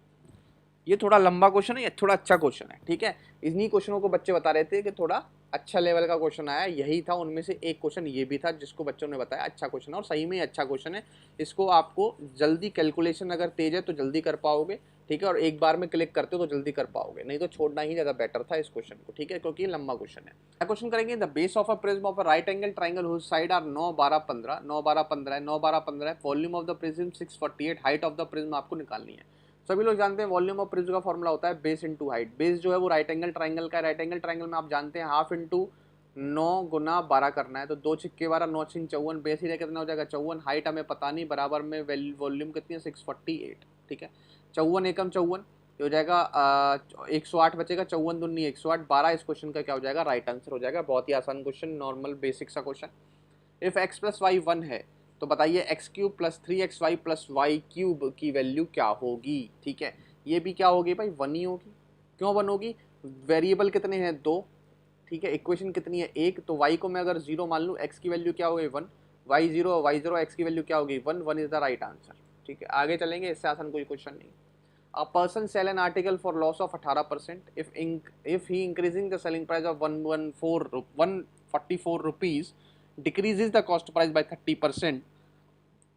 ये थोड़ा लंबा क्वेश्चन है, ये थोड़ा अच्छा क्वेश्चन है, ठीक है। इन्हीं क्वेश्चनों को बच्चे बता रहे थे कि थोड़ा अच्छा लेवल का क्वेश्चन आया, यही था उनमें से एक क्वेश्चन, ये भी था जिसको बच्चों ने बताया अच्छा क्वेश्चन है, और सही में ही अच्छा क्वेश्चन है। इसको आपको जल्दी कैलकुलेशन अगर तेज है तो जल्दी कर पाओगे, ठीक है, और एक बार में क्लिक करते हो तो जल्दी कर पाओगे, नहीं तो छोड़ना ही ज्यादा बेटर था इस क्वेश्चन को, ठीक है, क्योंकि लंबा क्वेश्चन है। क्वेश्चन करेंगे, the base of a prism of a right angle triangle whose side are 9 12 15 9 12 15 है, 9 12 15 है, volume of the prism 648, height of the prism आपको निकालनी है। सभी लोग जानते हैं वॉल्यूम ऑफ प्रिज्म का फॉर्मूला होता है बेस इंटू हाइट। बेस जो है वो राइट एंगल ट्राइंगल का, राइट एंगल ट्राइंगल में आप जानते हैं हाफ इंटू 9 गुना 12 करना है, तो 2 छिक्के 12 9 छिंग 54, बेस ही कितना हो जाएगा 54, हाइट हमें पता नहीं, बराबर में वॉल्यूम कितनी है 648, ठीक है। 54 एकम 54 हो जाएगा 108 बचेगा, 54 दूनी 108, 12 इस क्वेश्चन का क्या हो जाएगा राइट आंसर हो जाएगा। बहुत ही आसान क्वेश्चन, नॉर्मल बेसिक सा question. If x plus Y 1 है तो बताइए X cube plus 3xy plus Y cube की वैल्यू क्या होगी, ठीक है। ये भी क्या होगी भाई 1 ही होगी, क्यों 1 होगी, वेरिएबल कितने हैं 2, ठीक है, इक्वेशन कितनी है 1, तो y को मैं अगर 0 मान लूँ, x की वैल्यू क्या होगी 1, y0 x की वैल्यू क्या होगी 1, 1 इज द राइट आंसर, ठीक है। आगे चलेंगे, इससे आसान कोई क्वेश्चन नहीं। A person sell an article for loss of 18% if he increasing the selling price of 144 rupees decreases the cost price by 30%,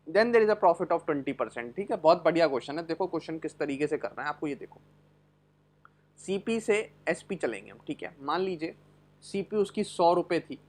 then there is a profit of 20%, ठीक है। बहुत बढ़िया क्वेश्चन है, देखो क्वेश्चन किस तरीके से करना है आपको, ये देखो सीपी से एसपी चलेंगे हम, ठीक है। मान लीजिए सीपी उसकी 100 रुपये थी,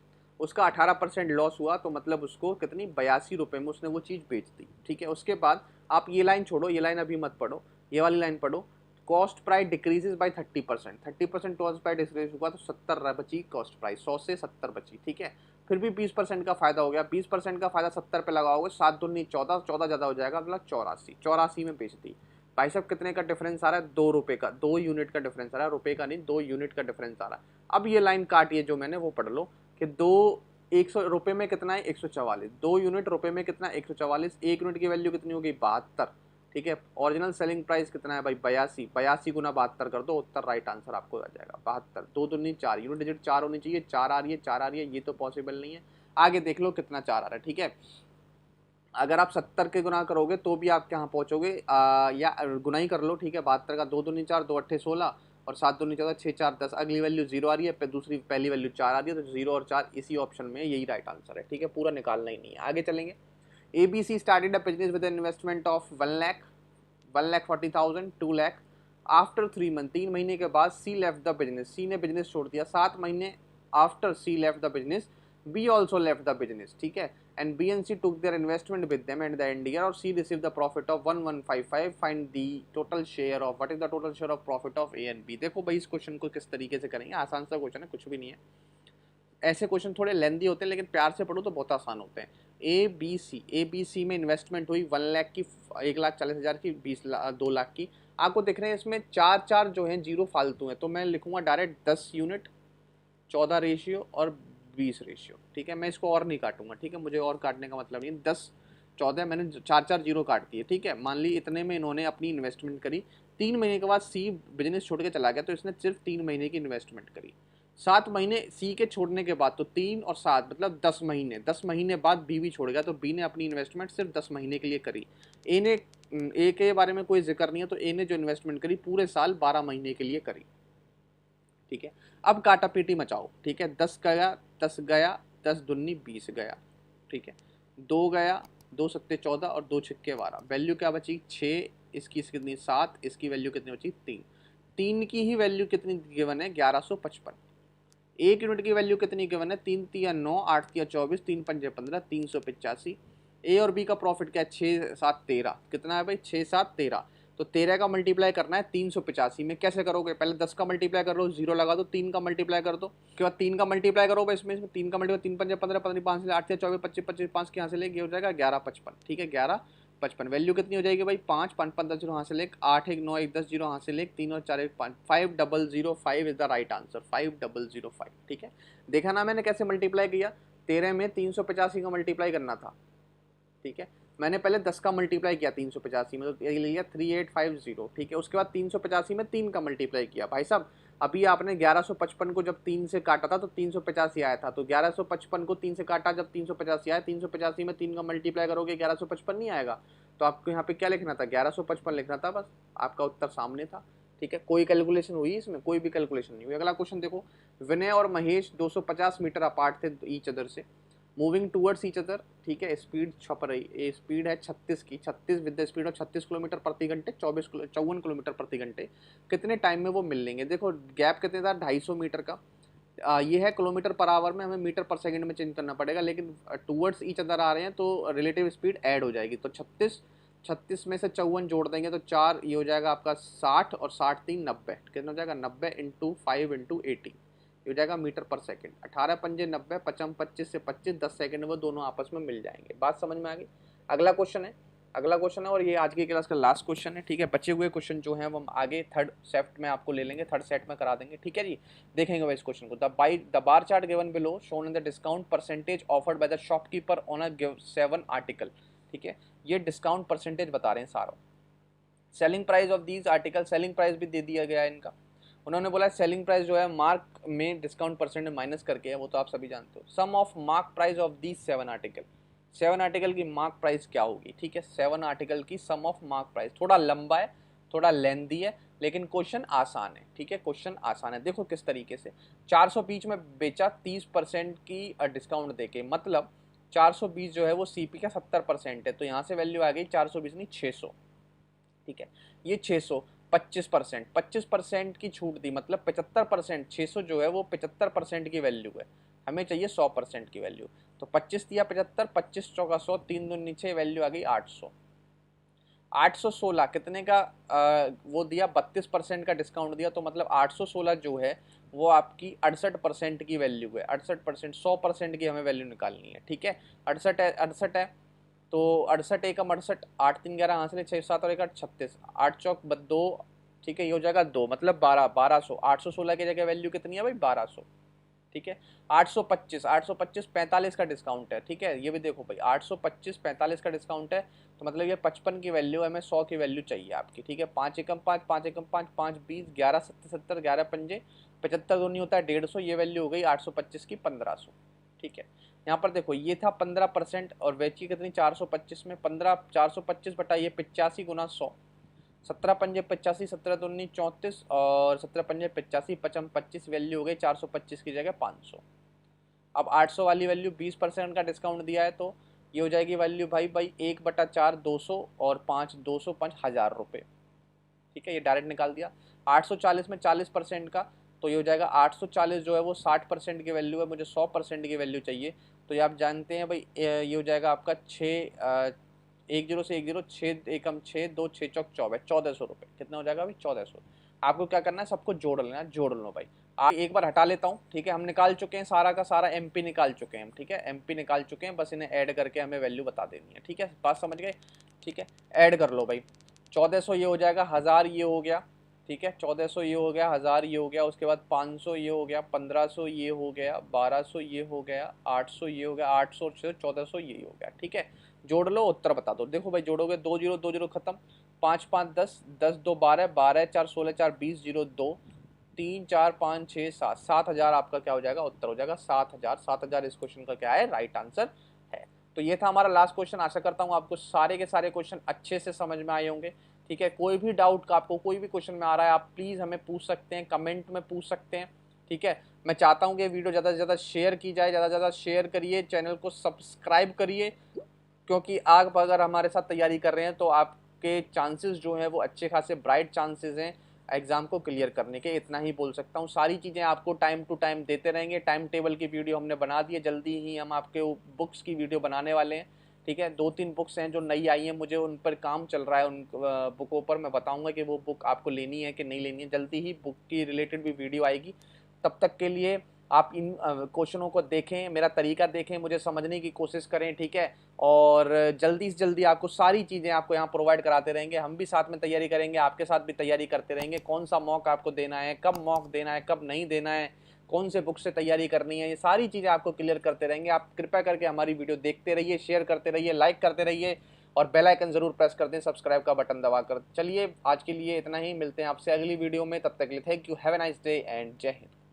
उसका 18% लॉस हुआ, तो मतलब उसको कितनी 82 रुपये में उसने वो चीज़ बेच दी, ठीक है। उसके बाद आप ये लाइन छोड़ो, ये लाइन अभी मत पढ़ो, ये वाली लाइन पढ़ो, cost price decreases bye 30%, 30% cost price decrease हुआ तो 70 बची कॉस्ट प्राइस, 100 से 70 बची, ठीक है। फिर भी 20% का फायदा हो गया, 20% का फायदा 70 पे लगाओगे, 7 दूनी 14, 14 ज़्यादा हो जाएगा, मतलब 84 में बेच दी। भाई साहब कितने का डिफरेंस आ रहा है 2 रुपये का, 2 यूनिट का डिफरेंस आ रहा है, रुपये का नहीं 2 यूनिट का डिफरेंस आ रहा है। अब ये लाइन काटिए जो मैंने वो पढ़ लो कि 100 रुपये में कितना है 144, 2 यूनिट रुपये में कितना 144, 1 यूनिट की वैल्यू कितनी होगी 72, ठीक है। ओरिजिनल सेलिंग प्राइस कितना है भाई 82, 82 गुना 72 कर दो, उत्तर राइट आंसर आपको आ जाएगा 72, 2 दूनी 4, यूनिट डिजिट 4 होनी चाहिए, 4 आ रही है 4 आ रही है, ये तो पॉसिबल नहीं है। आगे देख लो कितना 4 आ रहा है, ठीक है। अगर आप 70 के गुना करोगे तो भी आप कहाँ पहुँचोगे, या गुना ही कर लो, ठीक है। 72 का 2 दूनी 4, 2 अट्ठे 16 और 7 दूनी 14, 6 4 10, अगली वैल्यू 0 आ रही है, पहली वैल्यू 4 आ रही है, तो 0 और 4 इसी ऑप्शन में यही राइट आंसर है, ठीक है। पूरा निकालना ही नहीं है। आगे चलेंगे, ABC started a business with an investment of 1,40,000, 2 lakh. After 3 month, 3 महीने के बाद C left the business, C ने बिजनेस छोड़ दिया। 7 महीने after C left the business, B also left the business, ठीक है। And B and C took their investment with them at the end year, और C received the profit of 1155, find the total share of, what is the total share of profit of A and B। देखो भाई इस question को किस तरीके से करेंगे, आसान सा क्वेश्चन है, कुछ भी नहीं है। ऐसे क्वेश्चन थोड़े लेंदी होते हैं लेकिन प्यार से पढ़ो तो बहुत आसान होते हैं। ए बी सी में इन्वेस्टमेंट हुई 1 लाख की, 1,40,000 की, 2 लाख की। आपको देख रहे हैं इसमें 4 जो हैं 0 फालतू हैं, तो मैं लिखूंगा डायरेक्ट 10 यूनिट, 14 रेशियो और 20 रेशियो, ठीक है। मैं इसको और नहीं काटूंगा, ठीक है, मुझे और काटने का मतलब नहीं। 10 14 मैंने 4 जीरो काट दिए, ठीक है। मान ली इतने में इन्होंने अपनी इन्वेस्टमेंट करी, 3 महीने के बाद सी बिजनेस छोड़ के चला गया, तो इसने सिर्फ 3 महीने की इन्वेस्टमेंट करी, 7 महीने सी के छोड़ने के बाद, तो 3 और 7 मतलब 10 महीने, 10 महीने बाद बी भी छोड़ गया, तो बी ने अपनी इन्वेस्टमेंट सिर्फ 10 महीने के लिए करी। ए के बारे में कोई जिक्र नहीं है, तो ए ने जो इन्वेस्टमेंट करी पूरे साल 12 महीने के लिए करी। ठीक है, अब काटा पीटी मचाओ। ठीक है, 10 गया, 10 गया, 10 दूनी 20 गया। ठीक है, 2 गया, 2 सत्ते 14 और 2 छिक्के 12। वैल्यू क्या बची? 6, इसकी कितनी 7, इसकी वैल्यू कितनी बची? 3। 3 की ही वैल्यू कितनी गिवन है? 1155। 1 यूनिट की वैल्यू कितनी गिवन है? 3 तिया 9, 8 तिया 24, 3 पंजे 15, 385। ए और बी का प्रॉफिट क्या है? 6 7 13। कितना है भाई? 6 7 13। तो 13 का मल्टीप्लाई करना है 385 में। कैसे करोगे? पहले 10 का मल्टीप्लाई कर लो, 0 लगा दो, 3 का मल्टीप्लाई कर दो, उसके बाद 3 का मल्टीप्लाई करो भाई, इसमें 3 का मल्टीप्लाई, 3 पंजे 15, 15 5 से 8 से 24, 25 25 5 के यहाँ से लेके हो जाएगा 1155। ठीक है, 1155 वैल्यू कितनी हो जाएगी भाई? 5 5 5 10 जीरो यहाँ से लेक, 8 1 9 1 10 जीरो यहाँ से लेक, 3 और 4 1 5, 5005 इज द राइट आंसर, 5005। ठीक है, देखा ना मैंने कैसे मल्टीप्लाई किया? 13 में 385 का मल्टीप्लाई करना था। ठीक है, मैंने पहले 10 का मल्टीप्लाई किया 385 में, तो ये लिया 3850। ठीक है, उसके बाद 385 में 3 का मल्टीप्लाई किया। भाई साहब, अभी आपने 1155 को जब 3 से काटा था तो 385 आया था, तो 1155 को 3 से काटा जब 385 आया, 385 में 3 का मल्टीप्लाई करोगे 1155 नहीं आएगा। तो आपको यहाँ पे क्या लिखना था? 1155 लिखना था, बस आपका उत्तर सामने था। ठीक है, कोई कैलकुलेशन हुई इसमें? कोई भी कैलकुलेशन नहीं हुई। अगला क्वेश्चन देखो, विनय और महेश 250 मीटर अपार्ट थे ईच अदर से, मूविंग टूवर्ड्स ईच अदर। ठीक है, स्पीड छप रही, ये स्पीड है 36 की, 36 with the speed of 36 kilometre प्रति घंटे, 54 किलोमीटर प्रति घंटे। कितने टाइम में वो मिल लेंगे? देखो गैप कितने था? 250 मीटर का। ये है किलोमीटर पर आवर में, हमें मीटर पर सेकंड में चेंज करना पड़ेगा, लेकिन टूवर्ड्स ईच अदर आ रहे हैं तो रिलेटिव स्पीड ऐड हो जाएगी। तो 36 में से 54 जोड़ देंगे तो 4, ये हो जाएगा आपका 60, और 60 3 90। कितना हो जाएगा? 90 इंटू 5 इंटू 80, ये हो जाएगा मीटर पर सेकंड। 18 पंजे 90, 55 25 से 25, 10 सेकंड वो दोनों आपस में मिल जाएंगे। बात समझ में आ गई? अगला क्वेश्चन है, अगला क्वेश्चन है, और ये आज की क्लास का लास्ट क्वेश्चन है। ठीक है, बचे हुए क्वेश्चन जो हैं वो हम आगे थर्ड सेट में आपको ले लेंगे, थर्ड सेट में करा देंगे। ठीक है जी, देखेंगे भाई इस क्वेश्चन को। The bar chart given below shown in the discount percentage offered by the shopkeeper on a 7 article. ठीक है, ये डिस्काउंट परसेंटेज बता रहे हैं सारा। Selling price of these article, selling price भी दे दिया गया है इनका। उन्होंने बोला सेलिंग प्राइस जो है मार्क में डिस्काउंट परसेंट माइनस करके है, वो तो आप सभी जानते हो। Sum of mark price of these 7 article, 7 article की मार्क प्राइस क्या होगी? ठीक है, 7 आर्टिकल की सम ऑफ मार्क प्राइस। थोड़ा लंबा है, थोड़ा लेंथी है, लेकिन क्वेश्चन आसान है। ठीक है, क्वेश्चन आसान है। देखो किस तरीके से 420 में बेचा 30% की डिस्काउंट देके, मतलब 420 जो है वो सीपी का 70% है, तो यहाँ से वैल्यू आ गई 420 नहीं 600। ठीक है, ये 600 25% की छूट दी, मतलब 75%। 600 जो है वो 75% की वैल्यू है, हमें चाहिए 100% की वैल्यू। तो 25 दिया 75, 25 चौका 100, 3 दूनी 6, वैल्यू आ गई 800। 816 कितने का वो दिया? 32% का डिस्काउंट दिया, तो मतलब 816 जो है वो आपकी 68% की वैल्यू है। 68%, 100% की हमें वैल्यू निकालनी है। ठीक है, 68 है, 68 है, तो 68 एकम 68, 8 3 11 यहाँ से 6 7 और 1 8 36, 8 चौक 2। ठीक है, ये हो जाएगा 2, मतलब 1200। 816 की जगह वैल्यू कितनी है भाई? 1200। ठीक है, 825 825 45 का डिस्काउंट है। ठीक है, ये भी देखो भाई 825 45 का डिस्काउंट है, तो मतलब ये 55 की वैल्यू है, हमें 100 की वैल्यू चाहिए आपकी। ठीक है, 5 एकम 5 5 एकम 5 5 20, 11 70 70, 11 पंजे 75, दोनों होता है 150, ये वैल्यू हो गई 825 की 1500। ठीक है, यहाँ पर देखो ये था 15%, और बेची कितनी? 425 में 15, 425 बटा ये 85 गुना 100, 17 पंजे 85, 17 दूनी 34, और 17 पंजे 85, 55 25, वैल्यू हो गई 425 की जगह 500। अब 800 वाली वैल्यू 20% का डिस्काउंट दिया है, तो ये हो जाएगी वैल्यू भाई 1/4 200, और 5 200 5 1000 रुपये। ठीक है, ये डायरेक्ट निकाल दिया। 840 में 40% का, तो ये हो जाएगा 840 जो है वो 60% की वैल्यू है, मुझे 100% की वैल्यू चाहिए। तो ये आप जानते हैं भाई, ये हो जाएगा आपका 10 से 10, 6 एकम 6, 2 6 चौक 24, 1400 रुपये। कितना हो जाएगा भाई? 1400। आपको क्या करना है? सबको जोड़ लेना है, जोड़ लो भाई। आप एक बार हटा लेता हूँ। ठीक है, हम निकाल चुके हैं सारा का सारा, एमपी निकाल चुके हैं हम। ठीक है, एमपी निकाल चुके हैं, बस इन्हें ऐड करके हमें वैल्यू बता देनी है। ठीक है, बात समझ गए? ठीक है, ऐड कर लो भाई। 1400 ये हो जाएगा, 1000 ये हो गया। ठीक है, 1400 ये हो गया, 1000 ये हो गया, उसके बाद 500 ये हो गया, 1500 ये हो गया, 1200 ये हो गया, 800 ये हो गया, 800 से 1400 ये हो गया। ठीक है, जोड़ लो, उत्तर बता दो। देखो भाई जोड़ोगे, 2 जीरो खत्म, 5 5 10, 10 2 12, 12 4 16, 4 20, 0 2, 3 4 5 6 7 7,000 आपका क्या हो जाएगा, उत्तर हो जाएगा 7,000। 7,000 इस क्वेश्चन का क्या है, राइट आंसर है। तो ये था हमारा लास्ट क्वेश्चन। आशा करता हूँ आपको सारे के सारे क्वेश्चन अच्छे से समझ में आए होंगे। ठीक है, कोई भी डाउट का आपको कोई भी क्वेश्चन में आ रहा है, आप प्लीज़ हमें पूछ सकते हैं, कमेंट में पूछ सकते हैं। ठीक है, मैं चाहता हूँ कि वीडियो ज़्यादा से ज़्यादा शेयर की जाए, ज़्यादा से ज़्यादा शेयर करिए, चैनल को सब्सक्राइब करिए, क्योंकि आप अगर हमारे साथ तैयारी कर रहे हैं तो आपके चांसेस जो हैं वो अच्छे खासे ब्राइट चांसेस हैं एग्ज़ाम को क्लियर करने के। इतना ही बोल सकता हूँ। सारी चीज़ें आपको टाइम टू टाइम देते रहेंगे। टाइम टेबल की वीडियो हमने बना दी है, जल्दी ही हम आपके बुक्स की वीडियो बनाने वाले हैं। ठीक है, 2-3 बुक्स हैं जो नई आई हैं, मुझे उन पर काम चल रहा है। उन बुकों पर मैं बताऊंगा कि वो बुक आपको लेनी है कि नहीं लेनी है। जल्दी ही बुक की रिलेटेड भी वीडियो आएगी। तब तक के लिए आप इन क्वेश्चनों को देखें, मेरा तरीका देखें, मुझे समझने की कोशिश करें। ठीक है, और जल्दी से जल्दी आपको सारी चीज़ें आपको यहाँ प्रोवाइड कराते रहेंगे। हम भी साथ में तैयारी करेंगे, आपके साथ भी तैयारी करते रहेंगे। कौन सा मॉक आपको देना है, कब मॉक देना है, कब नहीं देना है, कौन से बुक से तैयारी करनी है, ये सारी चीज़ें आपको क्लियर करते रहेंगे। आप कृपया करके हमारी वीडियो देखते रहिए, शेयर करते रहिए, लाइक करते रहिए और बेल आइकन जरूर प्रेस कर दें, सब्सक्राइब का बटन दबाकर। चलिए आज के लिए इतना ही, मिलते हैं आपसे अगली वीडियो में। तब तक के लिए thank you, have a nice day and जय हिंद।